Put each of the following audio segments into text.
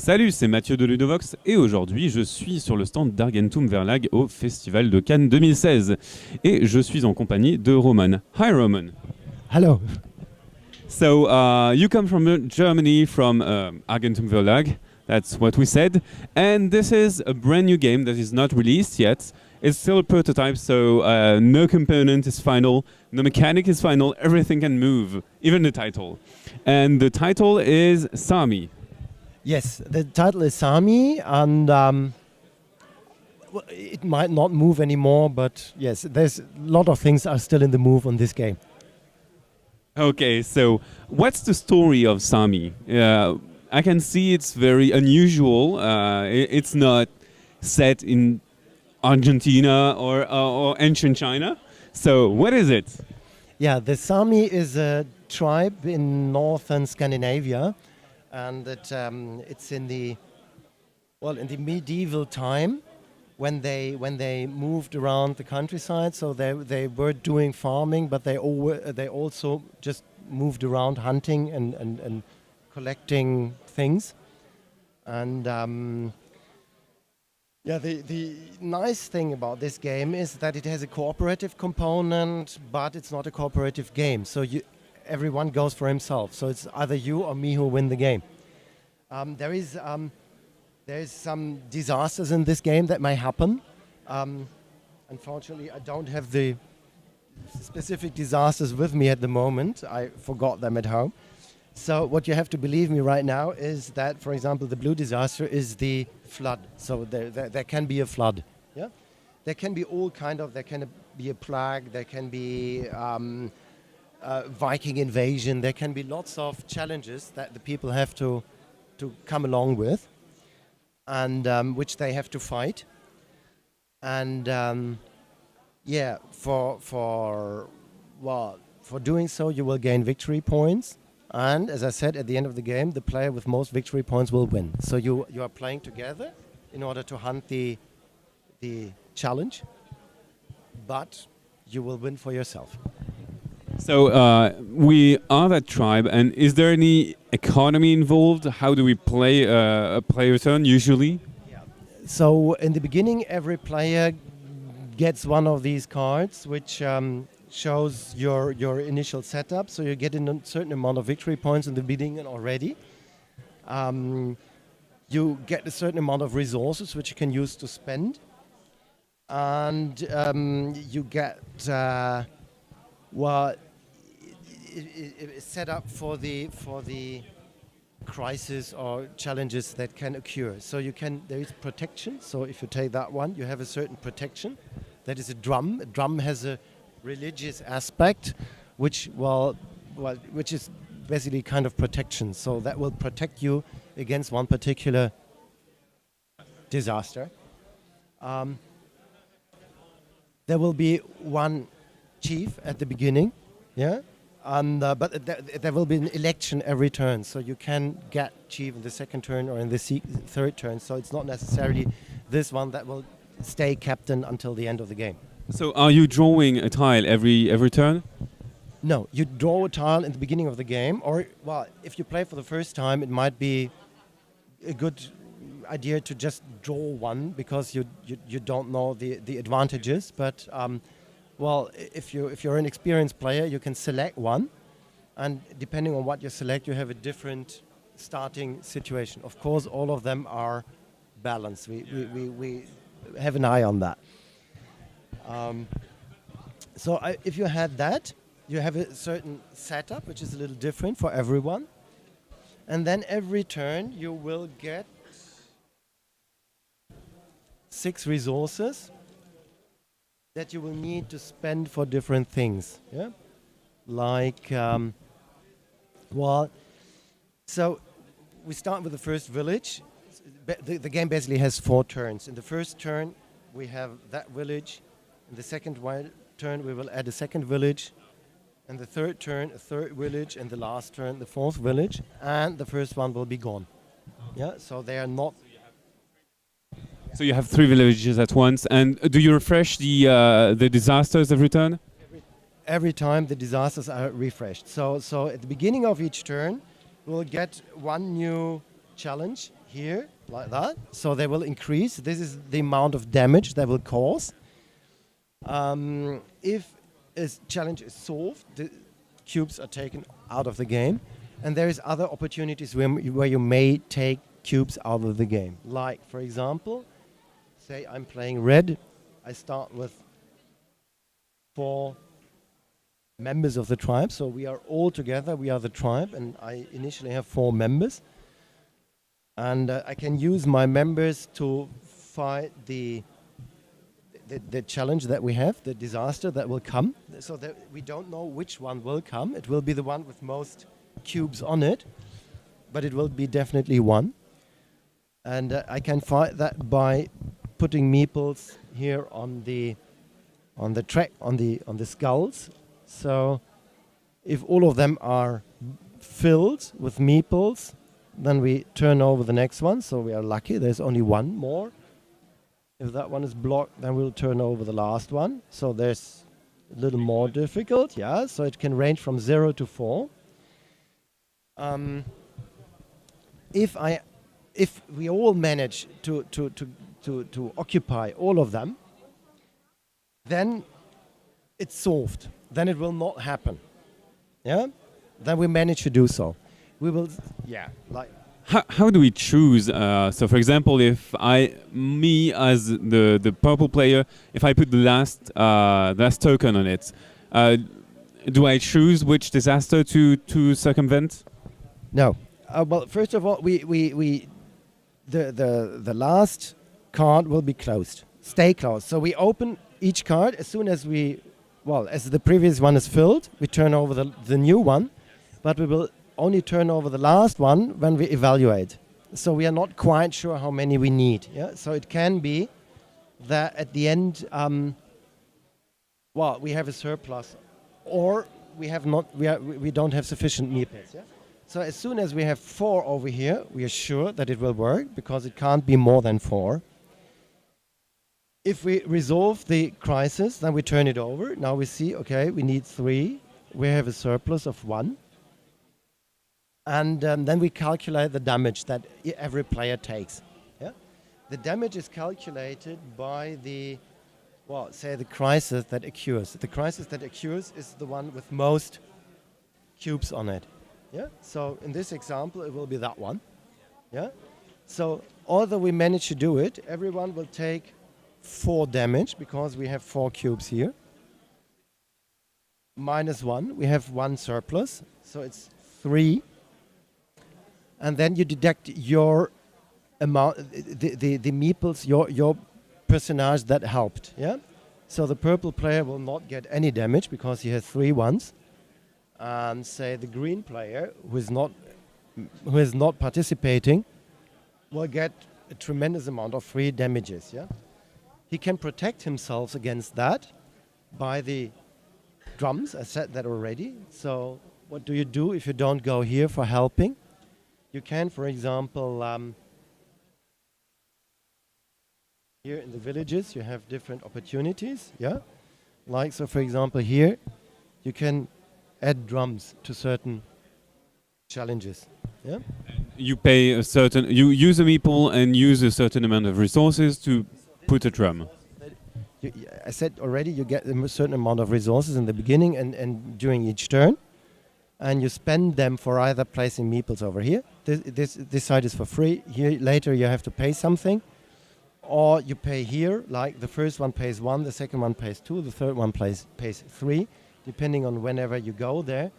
Salut, c'est Mathieu de Ludovox et aujourd'hui je suis sur le stand d'Argentum Verlag au Festival de Cannes 2016 et je suis en compagnie de Roman. Hi Roman. Hello. So you come from Germany from Argentum Verlag, that's what we said, and this is a brand new game that is not released yet. It's still a prototype, so no component is final, no mechanic is final, everything can move, even the title. And the title is Saami. Yes, the title is Saami, and it might not move anymore, but yes, there's a lot of things are still in the move on this game. Okay, so what's the story of Saami? I can see it's very unusual. It's not set in Argentina or ancient China. So what is it? Yeah, the Saami is a tribe in northern Scandinavia, and it's in the medieval time when they moved around the countryside. So they were doing farming, but they also just moved around hunting and collecting things. And the nice thing about this game is that it has a cooperative component, but it's not a cooperative game. So everyone goes for himself. So it's either you or me who win the game. There is some disasters in this game that may happen. Unfortunately, I don't have the specific disasters with me at the moment. I forgot them at home. So what you have to believe me right now is that, for example, the blue disaster is the flood. So there can be a flood. Yeah, there can be all kind of. There can be a plague. There can be Viking invasion. There can be lots of challenges that the people have to come along with, and which they have to fight. And for doing so, you will gain victory points. And as I said, at the end of the game, the player with most victory points will win. So you are playing together in order to hunt the challenge, but you will win for yourself. So we are that tribe, and is there any economy involved? How do we play a player turn usually? Yeah. So in the beginning, every player gets one of these cards, which shows your initial setup. So you get a certain amount of victory points in the beginning already. You get a certain amount of resources which you can use to spend, and you get it's set up for the crisis or challenges that can occur. So there is protection. So if you take that one, you have a certain protection. That is a drum. A drum has a religious aspect, which is basically kind of protection. So that will protect you against one particular disaster. There will be one chief at the beginning, yeah, but there will be an election every turn. So you can get chief in the second turn or in the third turn. So it's not necessarily this one that will stay captain until the end of the game. So are you drawing a tile every turn? No, you draw a tile in the beginning of the game, or if you play for the first time, it might be a good idea to just draw one because you don't know the advantages. But if you're an experienced player, you can select one, and depending on what you select, you have a different starting situation. Of course, all of them are balanced. We have an eye on that. If you had that, you have a certain setup which is a little different for everyone, and then every turn you will get 6 resources that you will need to spend for different things. Yeah, so we start with the first village. The game basically has 4 turns. In the first turn, we have that village. In the second turn, we will add a second village. In the third turn, a third village. And the last turn, the fourth village. And the first one will be gone. Yeah, so they are not. So you have 3 villages at once. And do you refresh the disasters every turn? Every time the disasters are refreshed. So at the beginning of each turn, we'll get one new challenge. here, like that. So they will increase. This is the amount of damage they will cause. If a challenge is solved, the cubes are taken out of the game. And there is other opportunities where you may take cubes out of the game. Like, for example, say I'm playing red. I start with 4 members of the tribe. So we are all together. We are the tribe. And I initially have 4 members. And I can use my members to fight the challenge that we have, the disaster that will come. So that we don't know which one will come. It will be the one with most cubes on it, but it will be definitely one. And I can fight that by putting meeples here on the track, on the skulls. So if all of them are filled with meeples, then we turn over the next one. So we are lucky. There's only one more. If that one is blocked, then we'll turn over the last one. So there's a little more difficult, yeah. So it can range from 0 to 4. If we all manage to occupy all of them, then it's solved. Then it will not happen. Yeah? Then we manage to do so. We will, yeah, like. How do we choose? So, for example, if me as the purple player, if I put the last token on it, do I choose which disaster to circumvent? No. Well, first of all, the last card will be closed. Stay closed. So we open each card as soon as as the previous one is filled, we turn over the new one, but we will only turn over the last one when we evaluate. So we are not quite sure how many we need. Yeah. So it can be that at the end, we have a surplus, or we have not. We don't have sufficient meeples. Yeah. So as soon as we have 4 over here, we are sure that it will work because it can't be more than 4. If we resolve the crisis, then we turn it over. Now we see, okay, we need 3. We have a surplus of 1. And then we calculate the damage that every player takes. Yeah? The damage is calculated by the crisis that occurs. The crisis that occurs is the one with most cubes on it. Yeah. So in this example, it will be that one. Yeah. So although we manage to do it, everyone will take 4 damage because we have 4 cubes here. -1, we have 1 surplus, so it's 3. And then you deduct your amount, the meeples, your personage that helped. Yeah. So the purple player will not get any damage because he has 3 ones. And say the green player who is not participating will get a tremendous amount of free damages. Yeah, he can protect himself against that by the drums. I said that already. So what do you do if you don't go here for helping? You can, for example, here in the villages you have different opportunities. Yeah, like so. For example, here you can add drums to certain challenges. Yeah. You pay you use a meeple and use a certain amount of resources to put a drum. I said already, you get a certain amount of resources in the beginning and during each turn, and you spend them for either placing meeples over here. This side is for free. Here later you have to pay something, or you pay here. Like the first one pays 1, the second one pays 2, the third one pays 3. Depending on whenever you go there,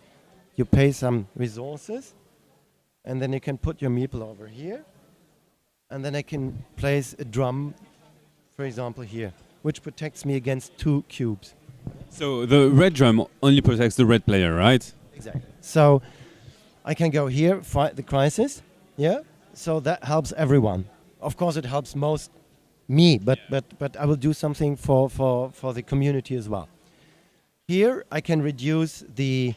you pay some resources, and then you can put your meeple over here, and then I can place a drum, for example, here, which protects me against 2 cubes. So the red drum only protects the red player, right? Exactly. So I can go here, fight the crisis, yeah? So that helps everyone. Of course, it helps most me, but I will do something for the community as well. Here I can reduce the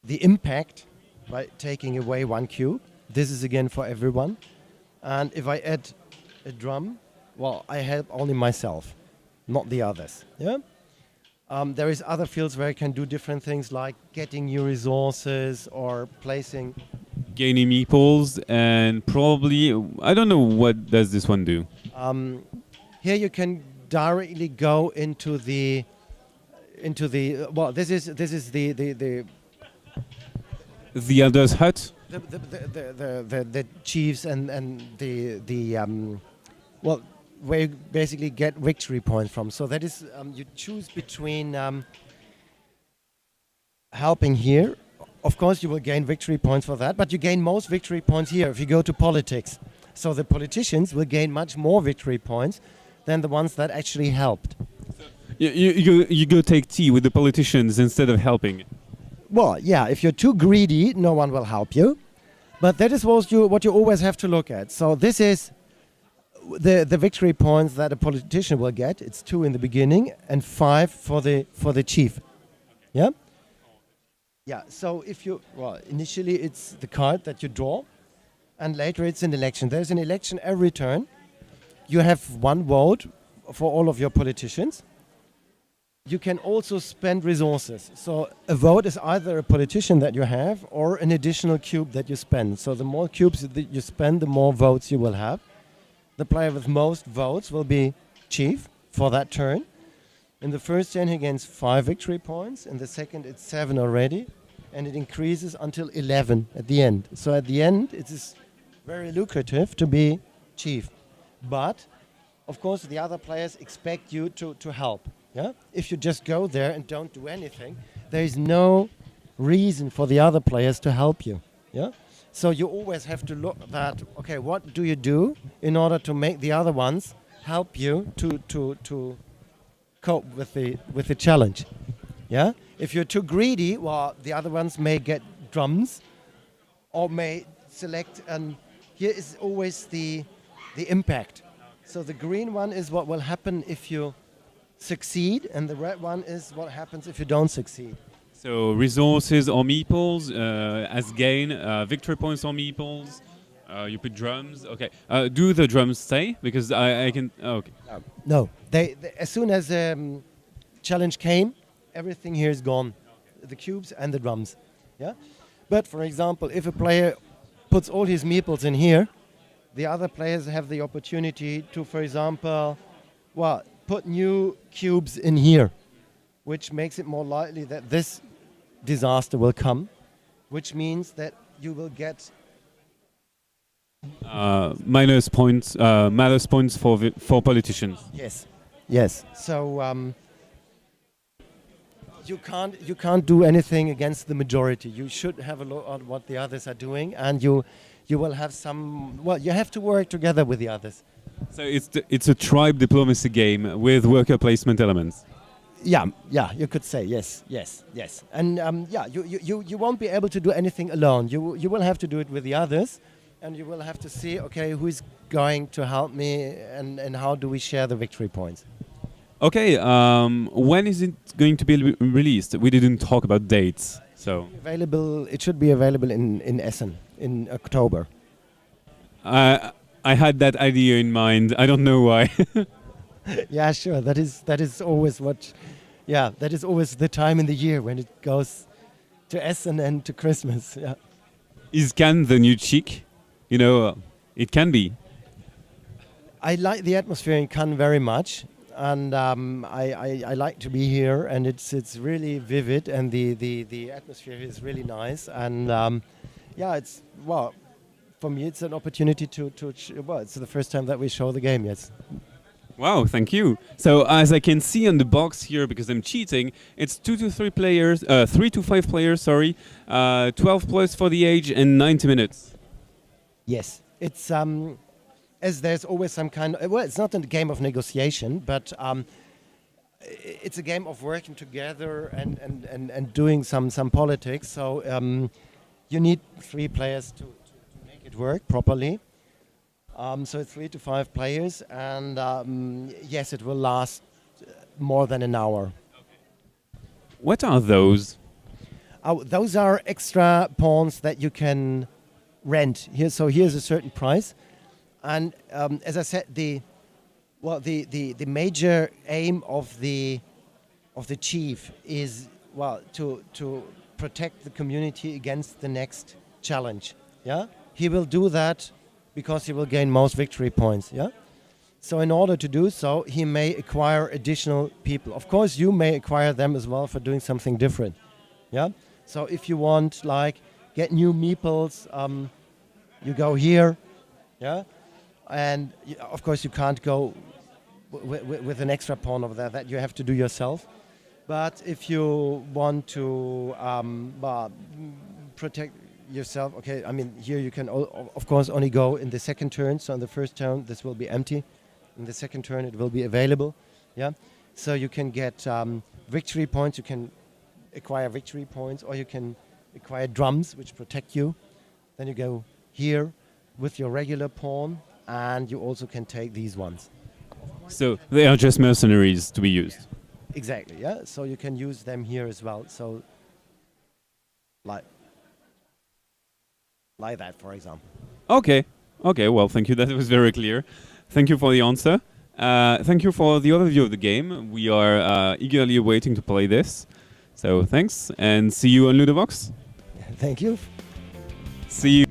impact by taking away 1 cube. This is again for everyone. And if I add a drum, I help only myself, not the others. Yeah. There is other fields where I can do different things like getting new resources or placing Gaining meeples and probably I don't know what does this one do. Here you can directly go into the well. This is The Elder's Hut. the chiefs and the well, where you basically get victory points from. So that is you choose between helping here. Of course, you will gain victory points for that, but you gain most victory points here if you go to politics. So the politicians will gain much more victory points than the ones that actually helped. You go take tea with the politicians instead of helping. Well, yeah, if you're too greedy, no one will help you. But that is what you always have to look at. So this is the victory points that a politician will get. It's 2 in the beginning and 5 for the chief. Yeah? Yeah, so if you, well, initially it's the card that you draw, and later it's an election. There's an election every turn. You have 1 vote for all of your politicians. You can also spend resources. So a vote is either a politician that you have or an additional cube that you spend. So the more cubes that you spend, the more votes you will have. The player with most votes will be chief for that turn. In the first turn he gains 5 victory points. In the second it's 7 already. And it increases until 11 at the end. So at the end it is very lucrative to be chief. But of course the other players expect you to help. Yeah? If you just go there and don't do anything, there is no reason for the other players to help you. Yeah? So you always have to look at, okay, what do you do in order to make the other ones help you to cope with the challenge? Yeah? If you're too greedy, well, the other ones may get drums or may select, and here is always the impact. So the green one is what will happen if you succeed, and the red one is what happens if you don't succeed. So resources or meeples as gain, victory points or meeples. You put drums. Okay. Do the drums stay? Because I can. Oh, okay. No. They as soon as challenge came, everything here is gone. The cubes and the drums. Yeah. But for example, if a player puts all his meeples in here, the other players have the opportunity to, for example, well, put new cubes in here, which makes it more likely that this disaster will come, which means that you will get minus points for politicians. Yes. So you can't do anything against the majority. You should have a look at what the others are doing, and you will have some. Well, you have to work together with the others. So it's a tribe diplomacy game with worker placement elements. Yeah, you could say yes, and you won't be able to do anything alone. You will have to do it with the others, and you will have to see, okay, who's going to help me, and how do we share the victory points. Okay, when is it going to be released? We didn't talk about dates, so It should be available in Essen in October. I had that idea in mind. I don't know why. Yeah, sure. That is always what. Yeah, that is always the time in the year when it goes to Essen and to Christmas. Yeah. Is Cannes the new chic? You know, it can be. I like the atmosphere in Cannes very much, and I like to be here, and it's really vivid, and the atmosphere is really nice, and yeah, it's well. For me, it's an opportunity it's the first time that we show the game, yes. Wow, thank you. So as I can see on the box here, because I'm cheating, it's 2 to 3 players, 3 to 5 players, sorry, 12 plus for the age and 90 minutes. Yes, it's as there's always some kind of, well, it's not a game of negotiation, but it's a game of working together and doing some politics. So you need 3 players to it work properly. So it's 3 to 5 players, and yes, it will last more than an hour. What are those? Those are extra pawns that you can rent here. So here's a certain price, and as I said, the major aim of the chief is to protect the community against the next challenge. yeah, he will do that because he will gain most victory points. Yeah. So in order to do so, he may acquire additional people. Of course, you may acquire them as well for doing something different. Yeah. So if you want, like, get new meeples, you go here. Yeah. And of course, you can't go with an extra pawn over there. That you have to do yourself. But if you want to protect yourself, okay, I mean, here you can, of course, only go in the second turn. So in the first turn, this will be empty. In the second turn, it will be available. Yeah. So you can get victory points. You can acquire victory points, or you can acquire drums, which protect you. Then you go here with your regular pawn, and you also can take these ones. So they are just mercenaries to be used. Exactly, yeah. So you can use them here as well. So like that, for example. Okay. Okay, well, thank you. That was very clear. Thank you for the answer. Thank you for the overview of the game. We are eagerly waiting to play this. So thanks, and see you on Ludovox. Thank you. See you.